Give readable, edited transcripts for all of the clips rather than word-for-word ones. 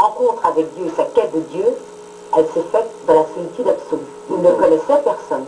rencontre avec Dieu, sa quête de Dieu, elle s'est faite dans la solitude absolue. Il ne connaissait personne.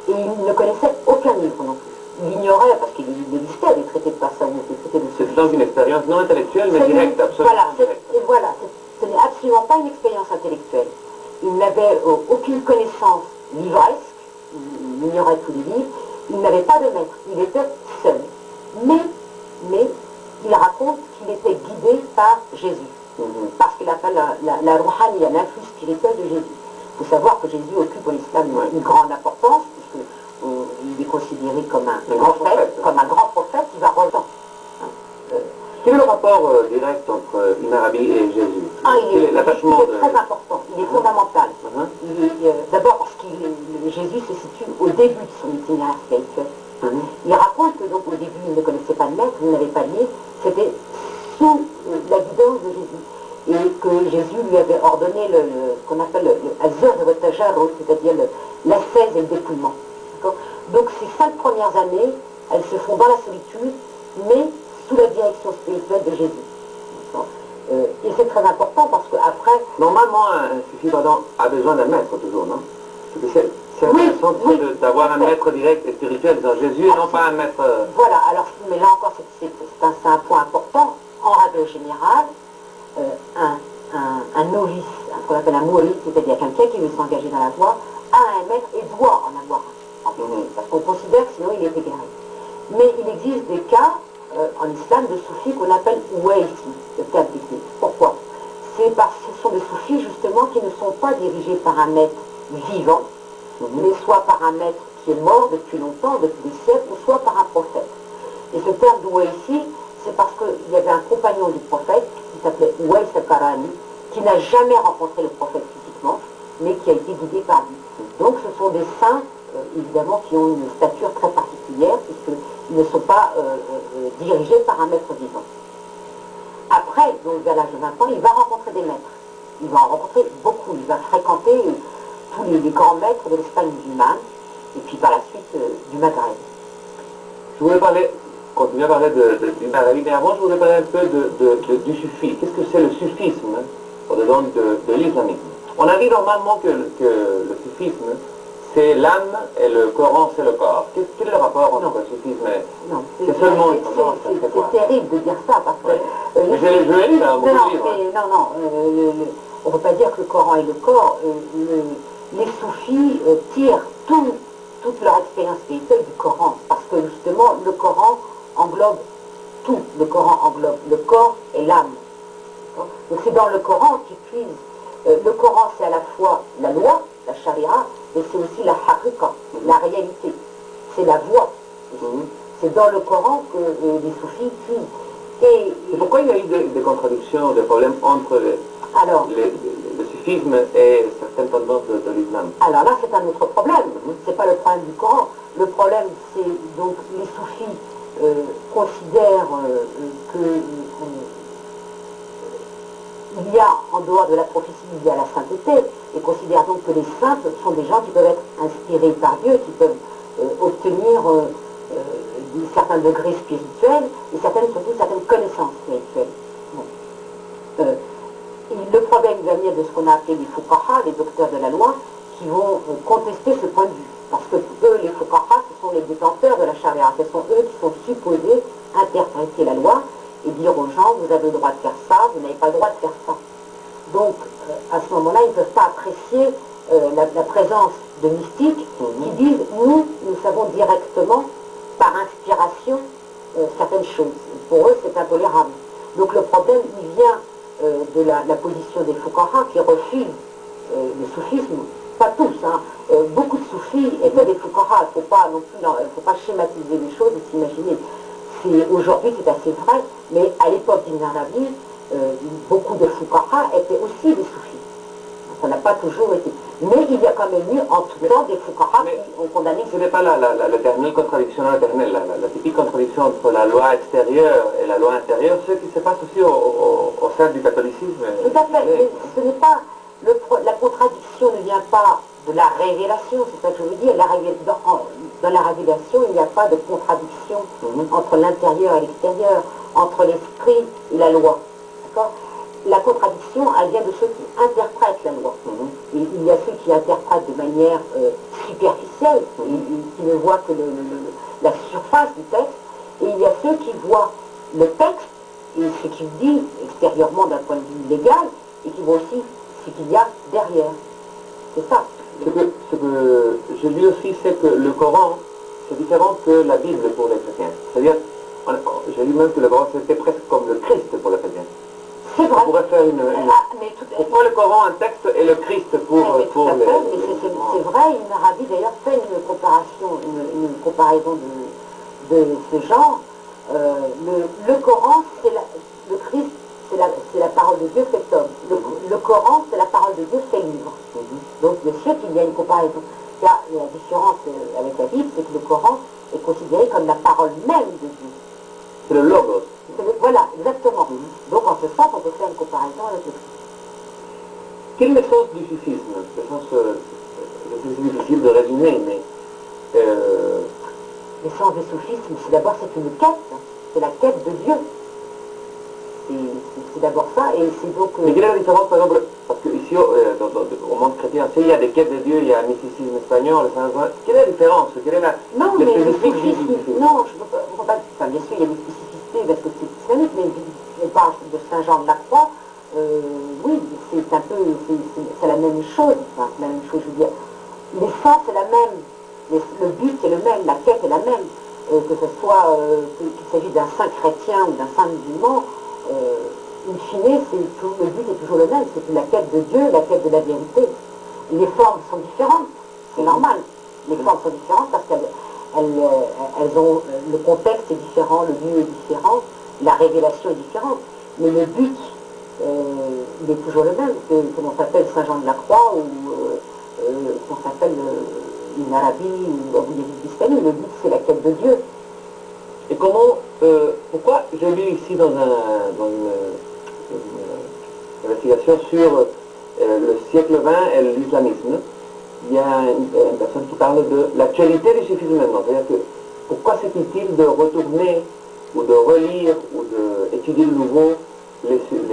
Et il ne connaissait aucun livre non plus. Il ignorait, parce qu'il existait des traités de Passaou, des traités de C'est donc une expérience non intellectuelle, mais directe, absolument. Voilà, ce n'est absolument pas une expérience intellectuelle. Il n'avait aucune connaissance livresque, il ignorait tous les livres, il n'avait pas de maître, il était seul. Mais il raconte qu'il était guidé par Jésus, parce qu'il appelle la Rouhaniya, l'influx spirituel de Jésus. Il faut savoir que Jésus occupe en islam une grande importance, puisqu'il est considéré comme un grand prophète qui va revenir. Quel est le rapport direct entre Ibn Arabi et Jésus? Il est très important, il est fondamental. D'abord parce que Jésus se situe au début de son itinéraire spirituel. Il raconte que donc au début il ne connaissait pas de maître, il n'avait pas de livre, c'était sous la guidance de Jésus. Et que Jésus lui avait ordonné ce qu'on appelle le azur de Tajarrut, c'est-à-dire l'ascèse et le dépouillement. Donc ces 5 premières années, elles se font dans la solitude, mais sous la direction spirituelle de Jésus. Et c'est très important parce qu'après... Normalement, un sufi a besoin d'un maître toujours, non? C'est intéressant d'avoir un maître direct et spirituel dans Jésus et non pas un maître... Voilà, alors, mais là encore, c'est un point important. En règle générale, un novice, ce qu'on appelle un mouride, c'est-à-dire quelqu'un qui veut s'engager dans la voie, a un maître et doit en avoir un, parce qu'on considère que sinon il est égaré. Mais il existe des cas en islam de soufis qu'on appelle ouaïsi, le terme technique. Pourquoi? C'est parce que ce sont des soufis justement qui ne sont pas dirigés par un maître vivant, mais soit par un maître qui est mort depuis longtemps, depuis des siècles, ou soit par un prophète. Et ce terme d'ouaïsi, c'est parce qu'il y avait un compagnon du prophète qui s'appelait Ouais al-Qarani, qui n'a jamais rencontré le prophète physiquement, mais qui a été guidé par lui. Donc ce sont des saints, évidemment, qui ont une stature très particulière, puisqu'ils ne sont pas dirigés par un maître vivant. Après, donc vers l'âge de 20 ans, il va rencontrer des maîtres. Il va en rencontrer beaucoup, il va fréquenter tous les grands maîtres de l'Espagne musulmane, et puis par la suite du Maghreb. Je voulais continuer à parler d'Ibn Arabi, mais avant je voudrais parler un peu du sufi. Qu'est-ce que c'est le sufisme au-dedans de l'islamisme? On a dit normalement que le sufisme, c'est l'âme et le Coran, c'est le corps. Quel est le rapport entre le sufisme et... Non, c'est seulement... C'est terrible de dire ça, parce que... Mais je l'ai lu, là, beaucoup de livres. On ne peut pas dire que le Coran est le corps. Les soufis tirent toute leur expérience spirituelle du Coran, parce que justement, le Coran englobe tout. Le Coran englobe le corps et l'âme. Donc c'est dans le Coran qu'ils puisent. Le Coran, c'est à la fois la loi, la charia, mais c'est aussi la haqiqa, la réalité. C'est la voie. C'est dans le Coran que les soufis puisent. Et pourquoi il y a eu des contradictions, des problèmes entre le sufisme et certaines tendances de l'islam? Alors là, c'est un autre problème. C'est pas le problème du Coran. Le problème, c'est donc les soufis considèrent il y a, en dehors de la prophétie, il y a la sainteté, et considèrent donc que les saints sont des gens qui peuvent être inspirés par Dieu, qui peuvent obtenir certains degrés spirituels, et surtout certaines connaissances spirituelles. Le problème va venir de ce qu'on a appelé les fuqaha, les docteurs de la loi, qui vont contester ce point de vue. Parce que eux, les fuqaha, ce sont les détenteurs de la charia. Ce sont eux qui sont supposés interpréter la loi et dire aux gens, vous avez le droit de faire ça, vous n'avez pas le droit de faire ça. Donc, à ce moment-là, ils ne peuvent pas apprécier la présence de mystiques qui disent, nous savons directement, par inspiration, certaines choses. Pour eux, c'est intolérable. Donc le problème, il vient de la position des fuqaha qui refusent le soufisme. Pas tous, hein. Beaucoup de soufis étaient des fuqaha. Il ne faut pas schématiser les choses et s'imaginer. Aujourd'hui, c'est assez vrai, mais à l'époque d'Ibn Arabi, beaucoup de fuqaha étaient aussi des soufis. Ça n'a pas toujours été. Mais il y a quand même eu, en tout temps, des fuqaha qui ont condamné... Ce n'est pas l'éternelle contradiction, la typique contradiction entre la loi extérieure et la loi intérieure, ce qui se passe aussi au sein du catholicisme. Tout à fait, mais ce n'est pas... La contradiction ne vient pas de la révélation, c'est ça que je veux dire. Dans la révélation, il n'y a pas de contradiction entre l'intérieur et l'extérieur, entre l'esprit et la loi. D'accord ? la contradiction, elle vient de ceux qui interprètent la loi. Et il y a ceux qui interprètent de manière superficielle, qui ne voient que la surface du texte, et il y a ceux qui voient le texte et ce qu'il dit extérieurement d'un point de vue légal, et qui voient aussi ce qu'il y a derrière. C'est ça. Ce que je lis aussi, c'est que le Coran, c'est différent que la Bible pour les chrétiens. C'est-à-dire, j'ai lu même que le Coran, c'était presque comme le Christ pour les chrétiens. C'est vrai. On pourrait faire une... Pourquoi le Coran, un texte, et le Christ pour les... C'est vrai, Ibn Arabi d'ailleurs fait une comparaison de ce genre. Le Coran, le Christ, c'est la parole de Dieu fait homme. Le Coran, c'est la parole de Dieu fait livre. Donc bien sûr qu'il y a une comparaison. Car la différence avec la Bible, c'est que le Coran est considéré comme la parole même de Dieu. C'est le logos. Voilà, exactement. Donc en ce sens, on peut faire une comparaison avec le Christ. Quel est le sens du sufisme? C'est difficile de résumer, mais... Le sens du soufisme, c'est d'abord c'est une quête, c'est la quête de Dieu. C'est d'abord ça, et c'est donc... Mais quelle est la différence, par exemple, parce qu'ici, au monde chrétien, il y a des quêtes de Dieu, il y a un mysticisme espagnol, le Saint-Jean. Quelle est la différence? Quelle est la... Non, mais le soufisme, non, je ne peux pas... Enfin, bien sûr, il y a des spécificités, parce que c'est islamique, mais on parle de Saint-Jean de la Croix, oui, c'est un peu... C'est la même chose, enfin, c'est la même chose, je veux dire. L'essence est la même, le but est le même, la quête est la même, que ce soit qu'il s'agisse d'un saint chrétien ou d'un saint musulman, in fine, le but est toujours le même, c'est la quête de Dieu, la quête de la vérité. Les formes sont différentes, c'est normal. Les formes sont différentes parce qu'elles ont, le contexte est différent, le lieu est différent, la révélation est différente. Mais le but, il est toujours le même, que l'on s'appelle Saint-Jean de la Croix ou qu'on s'appelle Ibn Arabi ou Abu Yazid Bistami. Le but, c'est la quête de Dieu. Et comment, pourquoi j'ai lu ici dans une investigation sur le siècle XX et l'islamisme, il y a une personne qui parle de l'actualité du sufisme maintenant. C'est-à-dire que pourquoi c'est utile de retourner ou de relire ou d'étudier de nouveau les sufis?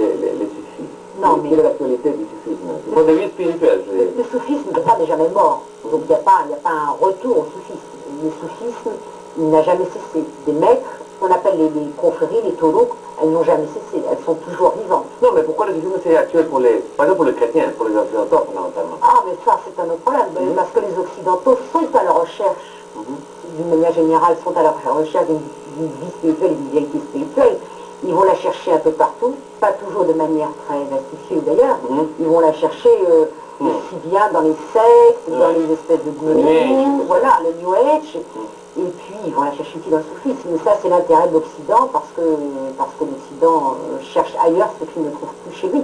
Non, mais... Quelle est l'actualité du sufisme? Du point de vue spirituel. Le soufisme n'est jamais mort. Donc il n'y a pas un retour au soufisme. Le soufisme, il n'a jamais cessé. Des maîtres, qu'on appelle les confréries, les taulouks, elles n'ont jamais cessé. Elles sont toujours vivantes. Non, mais pourquoi le soufisme c'est actuel par exemple pour les chrétiens, pour les occidentaux fondamentalement? Ah, mais ça, c'est un autre problème. Parce que les occidentaux sont à la recherche, d'une manière générale, sont à la recherche d'une vie spirituelle et d'une vérité spirituelle. Ils vont la chercher un peu partout, pas toujours de manière très astucieuse d'ailleurs. Ils vont la chercher aussi bien dans les sectes, dans les espèces de gourous, voilà, le New Age. Et puis ils vont la chercher aussi dans le soufisme. Mais ça, c'est l'intérêt de l'Occident parce que l'Occident cherche ailleurs ce qu'il ne trouve plus chez lui.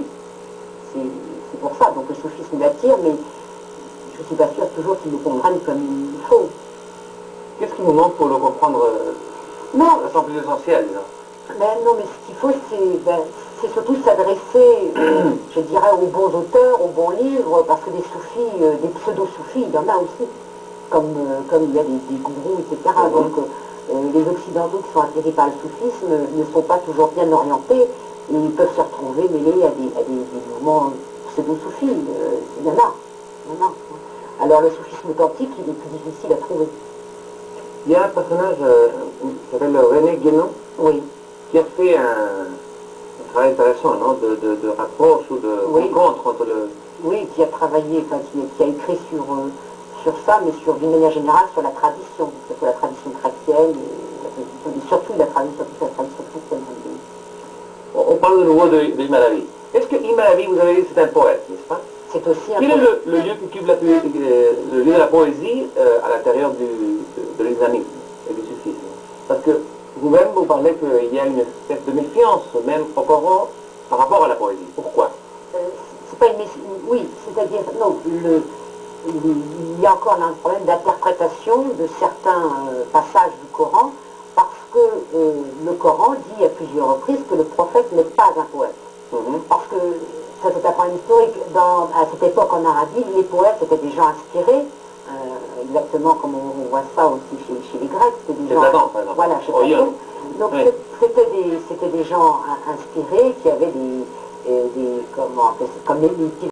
C'est pour ça. Donc le soufisme l'attire, mais je ne suis pas sûre toujours qu'il le comprenne comme il faut. Qu'est-ce qui nous manque pour le comprendre? Non. Ça semble plus essentiel, disons. Non, mais ce qu'il faut, c'est surtout s'adresser, je dirais, aux bons auteurs, aux bons livres, parce que des soufis, des pseudo-soufis, il y en a aussi, comme il y a des gourous, etc. Donc les occidentaux qui sont attirés par le soufisme ne sont pas toujours bien orientés, et ils peuvent se retrouver mêlés à des mouvements pseudo-soufis. Il y en a. Alors le soufisme authentique, il est plus difficile à trouver. Il y a un personnage qui s'appelle René Guénon, oui, qui a fait un travail intéressant, non, de rapproche ou de rencontre entre le... Oui, qui a travaillé, enfin, qui a écrit sur ça, mais d'une manière générale sur la tradition, que ce soit la tradition chrétienne, et surtout la tradition chrétienne. On parle de nouveau d'Ibn Arabi. Est-ce que Ibn Arabi, vous avez dit, c'est un poète, n'est-ce pas? C'est aussi un Quel poète. est le lieu qui occupe le lieu de la poésie à l'intérieur de l'islamisme et du sufisme? Parce que vous-même, vous parlez qu'il y a une espèce de méfiance, même au Coran, par rapport à la poésie. Pourquoi? C'est pas une méfiance, oui, c'est-à-dire, non, il y a encore un problème d'interprétation de certains passages du Coran, parce que le Coran dit à plusieurs reprises que le prophète n'est pas un poète. Parce que, ça c'est un problème historique, à cette époque en Arabie, les poètes étaient des gens inspirés, exactement comme on voit ça aussi chez les Grecs, c'était des gens... Platon, par exemple. Voilà, chez Platon. Donc c'était des gens inspirés qui avaient des, comment, comme les